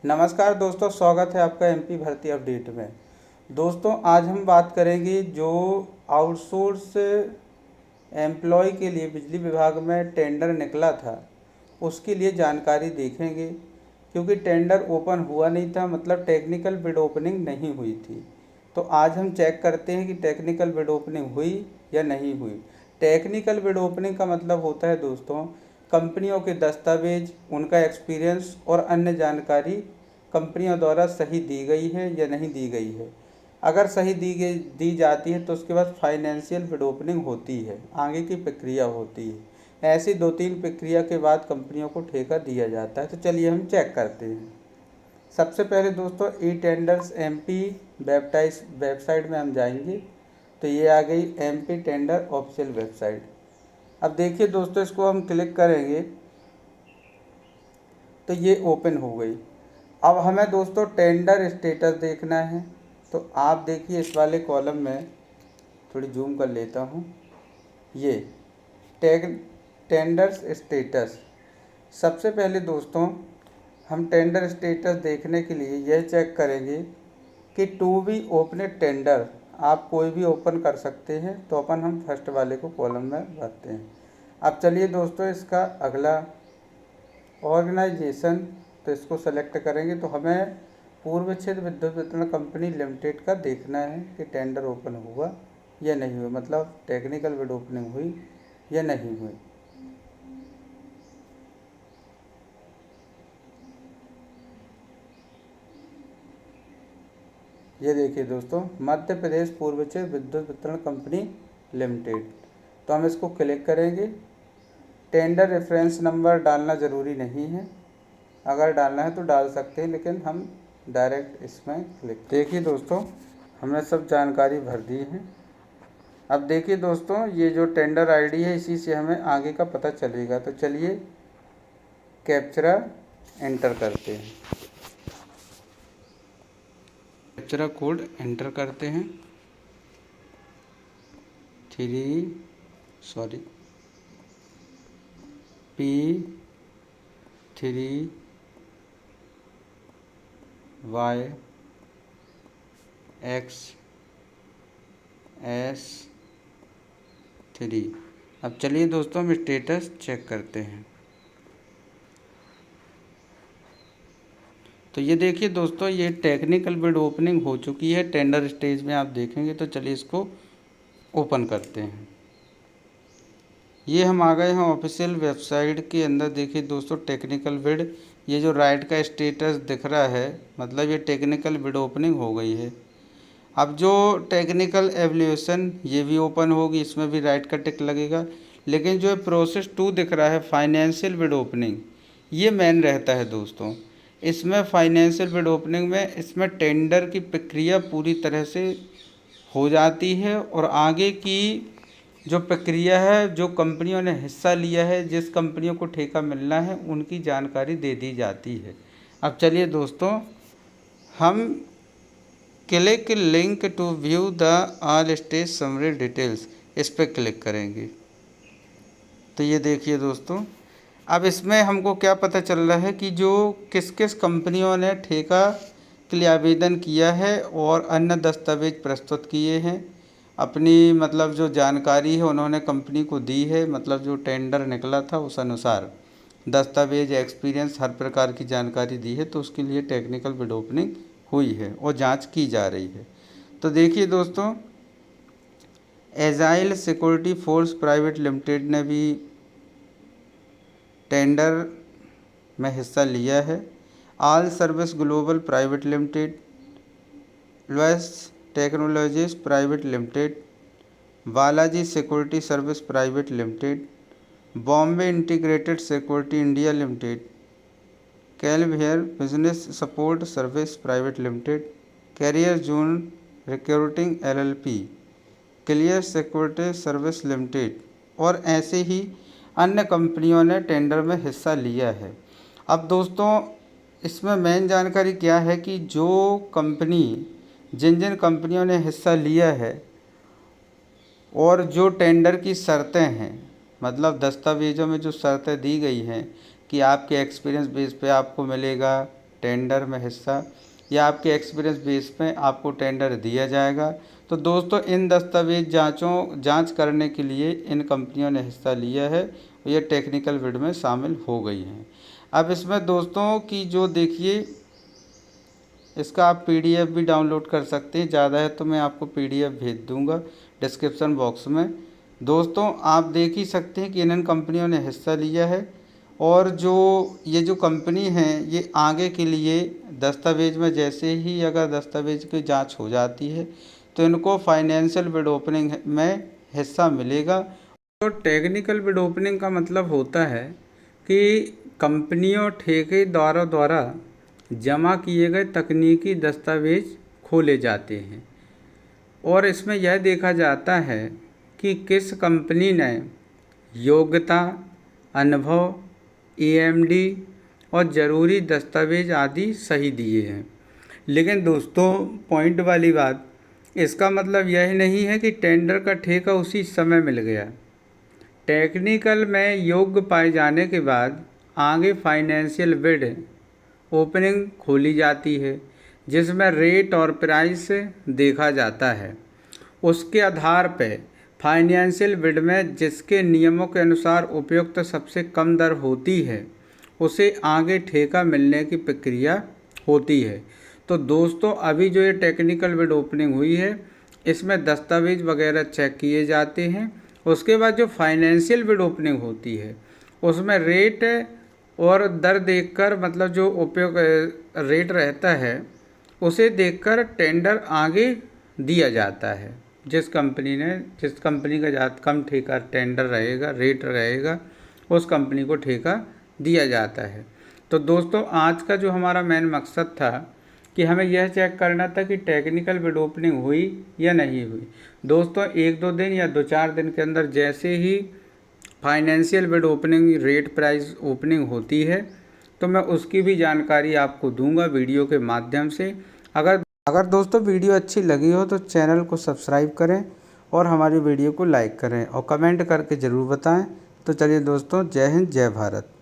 नमस्कार दोस्तों, स्वागत है आपका एमपी भर्ती अपडेट में। दोस्तों, आज हम बात करेंगे जो आउटसोर्स एम्प्लॉय के लिए बिजली विभाग में टेंडर निकला था उसके लिए जानकारी देखेंगे, क्योंकि टेंडर ओपन हुआ नहीं था, मतलब टेक्निकल बिड ओपनिंग नहीं हुई थी। तो आज हम चेक करते हैं कि टेक्निकल बिड ओपनिंग हुई या नहीं हुई। टेक्निकल बिड ओपनिंग का मतलब होता है दोस्तों, कंपनियों के दस्तावेज, उनका एक्सपीरियंस और अन्य जानकारी कंपनियों द्वारा सही दी गई है या नहीं दी गई है। अगर सही दी जाती है तो उसके बाद फाइनेंशियल बिड ओपनिंग होती है, आगे की प्रक्रिया होती है। ऐसी 2-3 प्रक्रिया के बाद कंपनियों को ठेका दिया जाता है। तो चलिए हम चेक करते हैं। सबसे पहले दोस्तों ई टेंडर्स एमपी वेबसाइट में हम जाएंगे, तो ये आ गई एमपी टेंडर ऑफिशियल वेबसाइट। अब देखिए दोस्तों, इसको हम क्लिक करेंगे तो ये ओपन हो गई। अब हमें दोस्तों टेंडर स्टेटस देखना है। तो आप देखिए इस वाले कॉलम में, थोड़ी जूम कर लेता हूँ, ये टेंडर्स स्टेटस। सबसे पहले दोस्तों हम टेंडर स्टेटस देखने के लिए यह चेक करेंगे कि टू बी ओपन टेंडर, आप कोई भी ओपन कर सकते हैं। तो हम फर्स्ट वाले को कॉलम में भरते हैं। अब चलिए दोस्तों, इसका अगला ऑर्गेनाइजेशन, तो इसको सेलेक्ट करेंगे। तो हमें पूर्व क्षेत्र विद्युत वितरण कंपनी लिमिटेड का देखना है कि टेंडर ओपन हुआ या नहीं हुआ, मतलब टेक्निकल बिड ओपनिंग हुई या नहीं हुई। ये देखिए दोस्तों, मध्य प्रदेश पूर्व क्षेत्र विद्युत वितरण कंपनी लिमिटेड। तो हम इसको क्लिक करेंगे। टेंडर रेफरेंस नंबर डालना ज़रूरी नहीं है, अगर डालना है तो डाल सकते हैं, लेकिन हम डायरेक्ट इसमें क्लिक। देखिए दोस्तों, हमने सब जानकारी भर दी है। अब देखिए दोस्तों, ये जो टेंडर आईडी है इसी से हमें आगे का पता चलेगा। तो चलिए कैप्चरा एंटर करते हैं, कैप्चरा कोड एंटर करते हैं। P3 YXS3। अब चलिए दोस्तों हम स्टेटस चेक करते हैं। तो ये देखिए दोस्तों, ये टेक्निकल बिड ओपनिंग हो चुकी है। टेंडर स्टेज में आप देखेंगे। तो चलिए इसको ओपन करते हैं। ये हम आ गए हैं ऑफिशियल वेबसाइट के अंदर। देखिए दोस्तों, टेक्निकल बिड, ये जो राइट का स्टेटस दिख रहा है, मतलब ये टेक्निकल बिड ओपनिंग हो गई है। अब जो टेक्निकल एवल्यूएशन, ये भी ओपन होगी, इसमें भी राइट का टिक लगेगा। लेकिन जो प्रोसेस 2 दिख रहा है, फाइनेंशियल बिड ओपनिंग, ये मेन रहता है दोस्तों। इसमें फाइनेंशियल बिड ओपनिंग में इसमें टेंडर की प्रक्रिया पूरी तरह से हो जाती है और आगे की जो प्रक्रिया है, जो कंपनियों ने हिस्सा लिया है, जिस कंपनियों को ठेका मिलना है, उनकी जानकारी दे दी जाती है। अब चलिए दोस्तों, हम click link to view the all stage summary details, इस पर क्लिक करेंगे। तो ये देखिए दोस्तों, अब इसमें हमको क्या पता चल रहा है कि जो किस किस कंपनियों ने ठेका के लिए आवेदन किया है और अन्य दस्तावेज प्रस्तुत किए हैं। अपनी मतलब जो जानकारी है उन्होंने कंपनी को दी है, मतलब जो टेंडर निकला था उस अनुसार दस्तावेज, एक्सपीरियंस, हर प्रकार की जानकारी दी है। तो उसके लिए टेक्निकल बिड ओपनिंग हुई है और जांच की जा रही है। तो देखिए दोस्तों, agile security force private limited ने भी टेंडर में हिस्सा लिया है। All service global private limited, Loyce technologies private limited, Balaji security service private limited, Bombay integrated security India limited, Calware business support service private limited, career zone recruiting LLP, clear security service limited और ऐसे ही अन्य कंपनियों ने tender में हिस्सा लिया है। अब दोस्तों, इसमें मेन जानकारी क्या है कि जो कंपनी, जिन जिन कंपनियों ने हिस्सा लिया है और जो टेंडर की शर्तें हैं, मतलब दस्तावेज़ों में जो शर्तें दी गई हैं कि आपके एक्सपीरियंस बेस पे आपको मिलेगा टेंडर में हिस्सा या आपके एक्सपीरियंस बेस पे आपको टेंडर दिया जाएगा। तो दोस्तों इन दस्तावेज जांच करने के लिए इन कंपनियों ने हिस्सा लिया है, ये टेक्निकल बिड में शामिल हो गई हैं। अब इसमें दोस्तों की जो देखिए, इसका आप पीडीएफ भी डाउनलोड कर सकते हैं, ज़्यादा है तो मैं आपको पीडीएफ भेज दूंगा डिस्क्रिप्शन बॉक्स में। दोस्तों आप देख ही सकते हैं कि इन कंपनियों ने हिस्सा लिया है, और ये जो कंपनी है ये आगे के लिए दस्तावेज में जैसे ही अगर दस्तावेज की जांच हो जाती है तो इनको फाइनेंशियल बिड ओपनिंग में हिस्सा मिलेगा। तो टेक्निकल बिड ओपनिंग का मतलब होता है कि कंपनियों ठेकेदारों द्वारा जमा किए गए तकनीकी दस्तावेज खोले जाते हैं, और इसमें यह देखा जाता है कि किस कंपनी ने योग्यता, अनुभव, ईएमडी और ज़रूरी दस्तावेज आदि सही दिए हैं। लेकिन दोस्तों पॉइंट वाली बात, इसका मतलब यह नहीं है कि टेंडर का ठेका उसी समय मिल गया। टेक्निकल में योग्य पाए जाने के बाद आगे फाइनेंशियल बिड ओपनिंग खोली जाती है, जिसमें रेट और प्राइस देखा जाता है। उसके आधार पर फाइनेंशियल बिड में जिसके नियमों के अनुसार उपयुक्त सबसे कम दर होती है उसे आगे ठेका मिलने की प्रक्रिया होती है। तो दोस्तों अभी जो ये टेक्निकल बिड ओपनिंग हुई है इसमें दस्तावेज वगैरह चेक किए जाते हैं। उसके बाद जो फाइनेंशियल बिड ओपनिंग होती है उसमें रेट और दर देखकर, मतलब जो उपयोग रेट रहता है उसे देखकर टेंडर आगे दिया जाता है। जिस कंपनी का ज़्यादा कम ठेका टेंडर रहेगा, रेट रहेगा, उस कंपनी को ठेका दिया जाता है। तो दोस्तों आज का जो हमारा मेन मकसद था कि हमें यह चेक करना था कि टेक्निकल बिड ओपनिंग हुई या नहीं हुई। दोस्तों 1-2 दिन या 2-4 दिन के अंदर जैसे ही financial bid opening, rate price opening होती है तो मैं उसकी भी जानकारी आपको दूंगा वीडियो के माध्यम से। अगर दोस्तों वीडियो अच्छी लगी हो तो चैनल को सब्सक्राइब करें और हमारी वीडियो को लाइक करें और कमेंट करके ज़रूर बताएं। तो चलिए दोस्तों, जय हिंद, जय भारत।